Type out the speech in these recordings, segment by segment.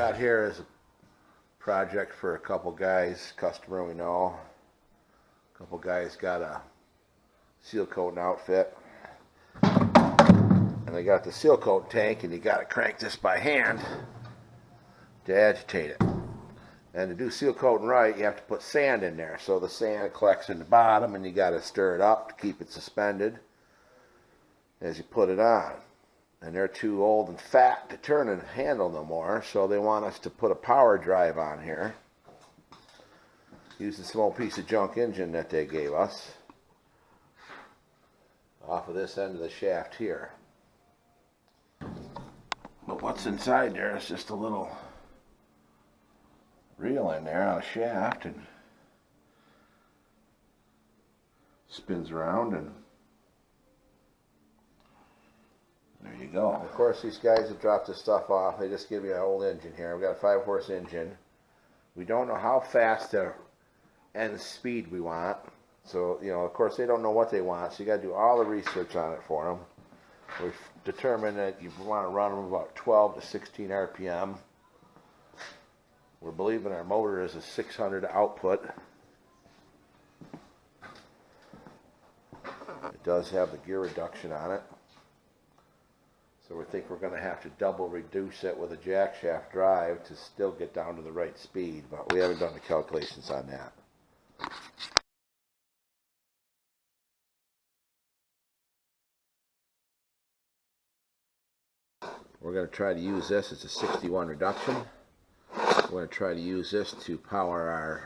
got here is a project for a couple guys, customer we know. A couple guys got a seal coating outfit, and they got the seal coat tank, and you got to crank this by hand to agitate it. And to do seal coating right, you have to put sand in there, so the sand collects in the bottom, and you got to stir it up to keep it suspended as you put it on. And they're too old and fat to turn and handle no more, so they want us to put a power drive on here using some old piece of junk engine that they gave us off of this end of the shaft here. But what's inside there is just a little reel in there on a shaft, and spins around, and there you go. Of course, these guys that drop this stuff off, they just give you an old engine here. We've got a 5-horse engine. We don't know how fast to end speed we want. So, you know, of course, they don't know what they want, so you got to do all the research on it for them. We've determined that you want to run them about 12 to 16 RPM. We're believing our motor is a 600 output. It does have the gear reduction on it. So we think we're going to have to double reduce it with a jack shaft drive to still get down to the right speed, but we haven't done the calculations on that. We're going to try to use this as a 61 reduction. We're going to try to use this to power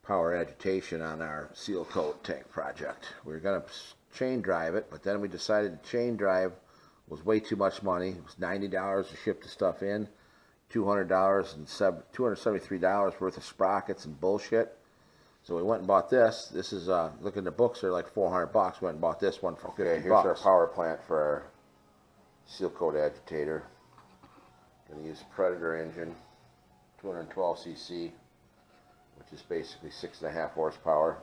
agitation on our seal coat tank project. We were going to chain drive it, but then we decided the chain drive was way too much money. It was $90 to ship the stuff in, $273 worth of sprockets and bullshit. So we went and bought this. This is look in the books, they're like $400. We went and bought this one for 50 bucks. Here's our power plant for our seal coat agitator. Going to use a Predator engine, 212 cc, which is basically 6.5 horsepower.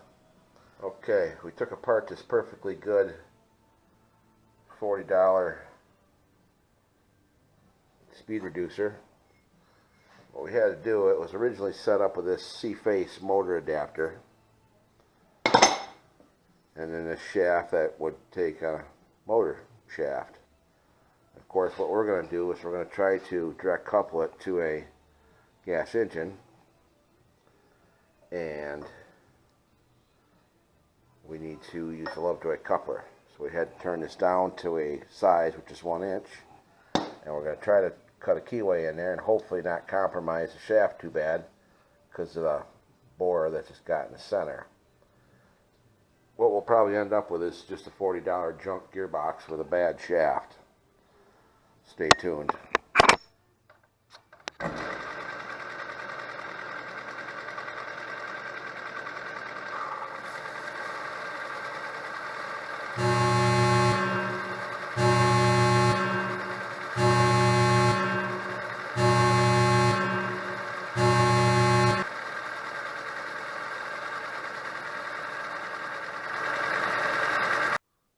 Okay, we took apart this perfectly good $40 speed reducer. What we had to do, it was originally set up with this C-face motor adapter, and then this shaft that would take a motor shaft. Of course, what we're going to do is we're going to try to direct couple it to a gas engine, and we need to use a Lovejoy coupler. So we had to turn this down to a size which is 1 inch, and we're going to try to cut a keyway in there and hopefully not compromise the shaft too bad because of the bore that's just got in the center. What we'll probably end up with is just a $40 junk gearbox with a bad shaft. Stay tuned.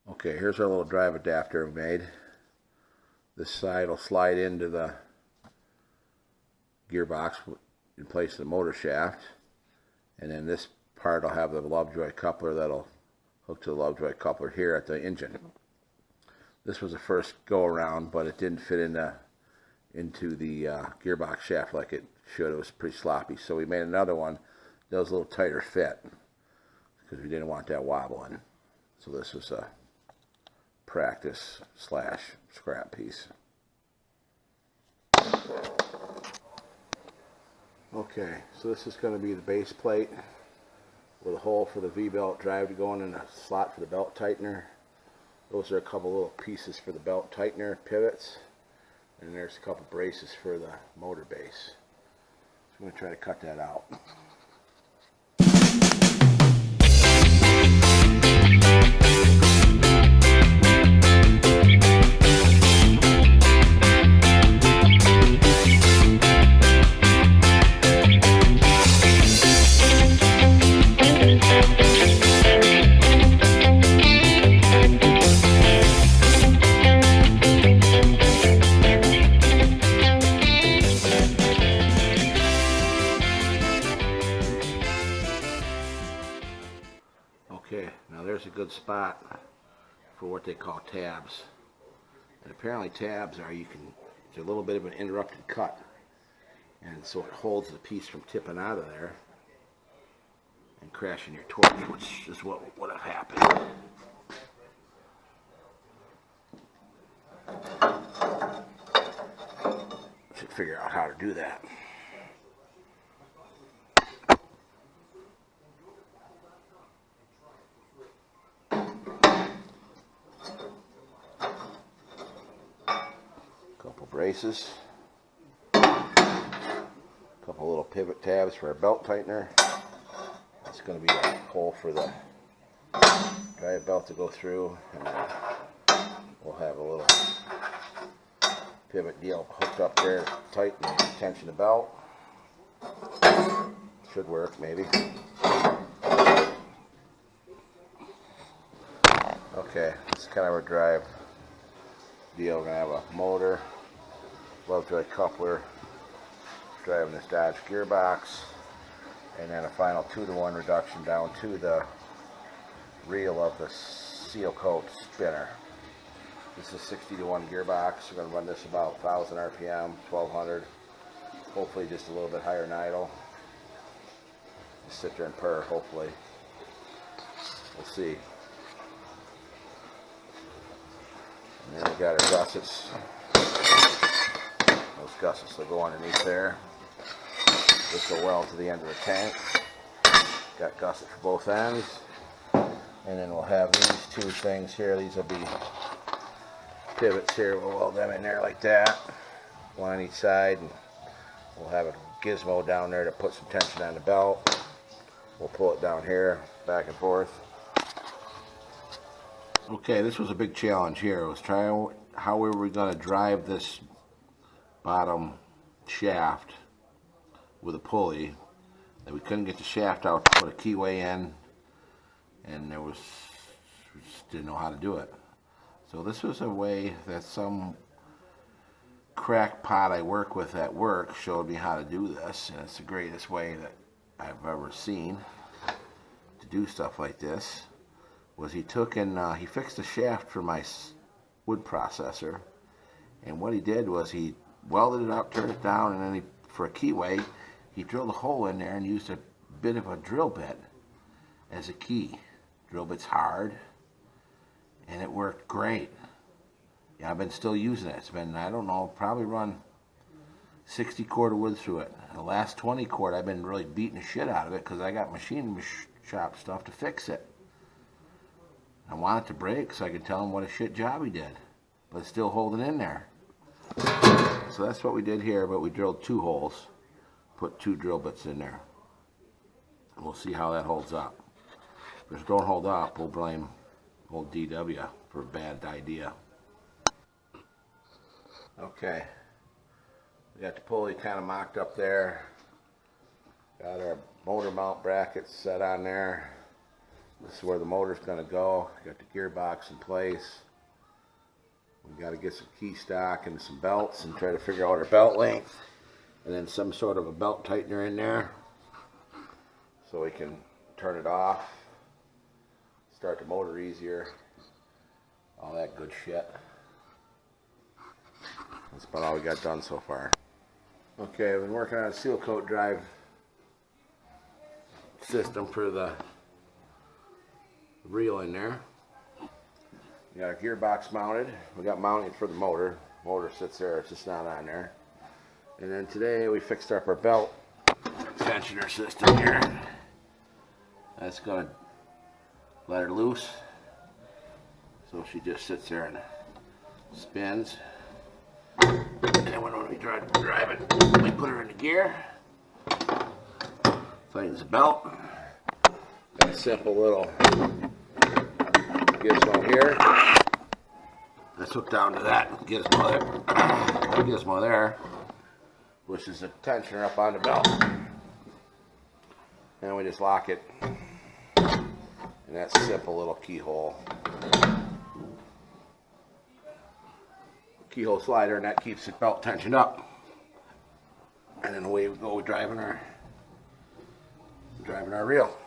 Okay, here's our little drive adapter we made. This side will slide into the gearbox in place of the motor shaft, and then this part will have the Lovejoy coupler that'll hook to the Lovejoy coupler here at the engine. This was the first go around, but it didn't fit into the gearbox shaft like it should. It was pretty sloppy, so we made another one that was a little tighter fit because we didn't want that wobbling. So this was a practice / scrap piece. Okay, so this is going to be the base plate with a hole for the V-belt drive to go in and a slot for the belt tightener. Those are a couple little pieces for the belt tightener pivots, and there's a couple braces for the motor base. So I'm going to try to cut that out. spot for what they call tabs. And apparently tabs are, it's a little bit of an interrupted cut. And so it holds the piece from tipping out of there and crashing your torch, which is what would have happened. Should figure out how to do that. Couple braces. Couple little pivot tabs for a belt tightener. That's going to be a hole for the drive belt to go through, and then we'll have a little pivot deal hooked up there to tighten and tension the belt. Should work, maybe. Okay, this is kind of our drive deal. We're going to have a motor, Lovejoy coupler, driving this Dodge gearbox, and then a final 2-to-1 reduction down to the reel of the seal coat spinner. This is 60-to-1 gearbox. We're going to run this about 1,000 RPM, 1,200, hopefully just a little bit higher than idle. Just sit there and purr, hopefully. We'll see. And then we got our gussets. Those gussets will go underneath there. This will weld to the end of the tank. Got gussets for both ends. And then we'll have these two things here. These will be pivots here. We'll weld them in there like that. One on each side. And we'll have a gizmo down there to put some tension on the belt. We'll pull it down here, back and forth. Okay, this was a big challenge here. I was trying how we were going to drive this bottom shaft with a pulley. That we couldn't get the shaft out to put a keyway in, and we just didn't know how to do it. So this was a way that some crackpot I work with at work showed me how to do this, and it's the greatest way that I've ever seen to do stuff like this. Was he took and he fixed the shaft for my wood processor, and what he did was he welded it up, turned it down, and then for a keyway he drilled a hole in there and used a bit of a drill bit as a key. Drill bit's hard, and it worked great. Yeah, I've been still using it. It's been, I don't know, probably run 60 cord of wood through it. The last 20 cord I've been really beating the shit out of it because I got machine shop stuff to fix it. I want it to break so I can tell him what a shit job he did, but it's still holding in there. So that's what we did here, but we drilled 2 holes, put 2 drill bits in there. We'll see how that holds up. If it don't hold up, we'll blame old DW for a bad idea. Okay, we got the pulley kind of mocked up there. Got our motor mount brackets set on there. This is where the motor's going to go. Got the gearbox in place. We got to get some key stock and some belts and try to figure out our belt length, and then some sort of a belt tightener in there so we can turn it off, start the motor easier, all that good shit. That's about all we got done so far. Okay, I've been working on a seal coat drive system for the reel in there. We got our gearbox mounted. We got mounting for the motor. Motor sits there, it's just not on there. And then today we fixed up our belt tensioner system here. That's gonna let her loose. So she just sits there and spins. And then when we try to drive it, we put her into gear. Tightens the belt. Got a simple little gizmo here. That's hooked down to that gizmo there. That gizmo there pushes the tensioner up on the belt. And we just lock it. And that's a simple little keyhole. Keyhole slider, and that keeps the belt tensioned up. And then away we go driving our reel.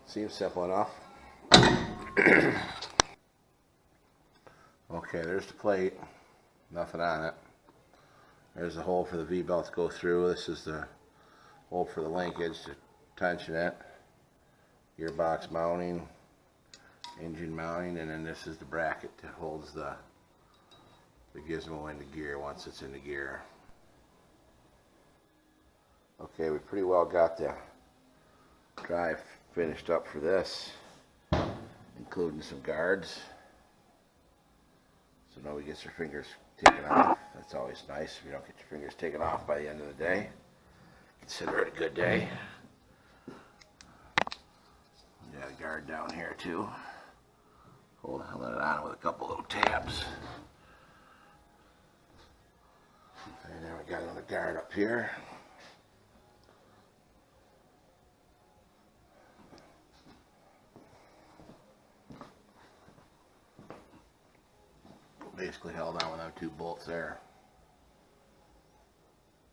Seems simple enough. Okay, there's the plate. Nothing on it. There's the hole for the V-belt to go through. This is the hole for the linkage to tension it. Gearbox mounting, engine mounting, and then this is the bracket that holds the gizmo into gear once it's into gear. Okay, we pretty well got the drive finished up for this, including some guards. So nobody gets their fingers taken off. That's always nice if you don't get your fingers taken off by the end of the day. Consider it a good day. Got a guard down here too. Holding it on with a couple little tabs. And then we got another guard up here. Basically held on with them two bolts there.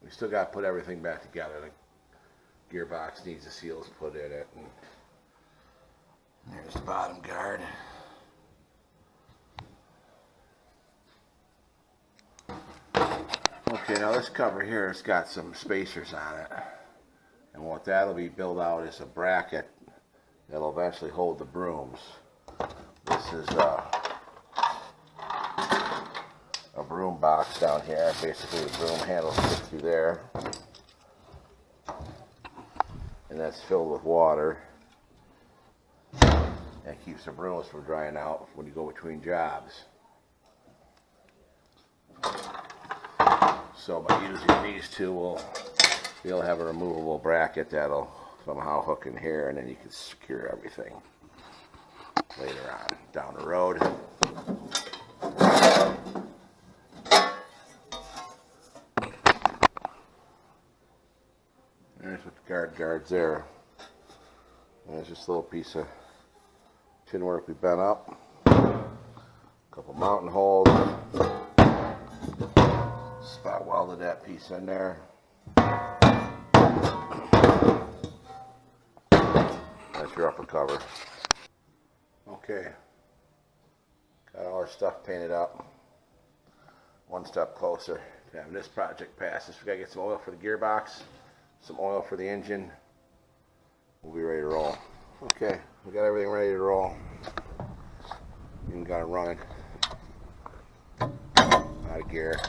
We still got to put everything back together. The gearbox needs the seals put in it. And there's the bottom guard. Okay, now this cover here has got some spacers on it. And what that'll be built out is a bracket that'll eventually hold the brooms. This is a broom box down here. Basically the broom handles fit through there. And that's filled with water. That keeps the brooms from drying out when you go between jobs. So by using these two, we'll be able to have a removable bracket that'll somehow hook in here, and then you can secure everything later on down the road. There's what the guards there. There's this little piece of tin work we bent up. A couple mountain holes. Spot welded that piece in there. That's your upper cover. Okay. Got all our stuff painted up. One step closer to having this project pass. We gotta get some oil for the gearbox, some oil for the engine. We'll be ready to roll. Okay, we got everything ready to roll. Even got it running. Out of gear.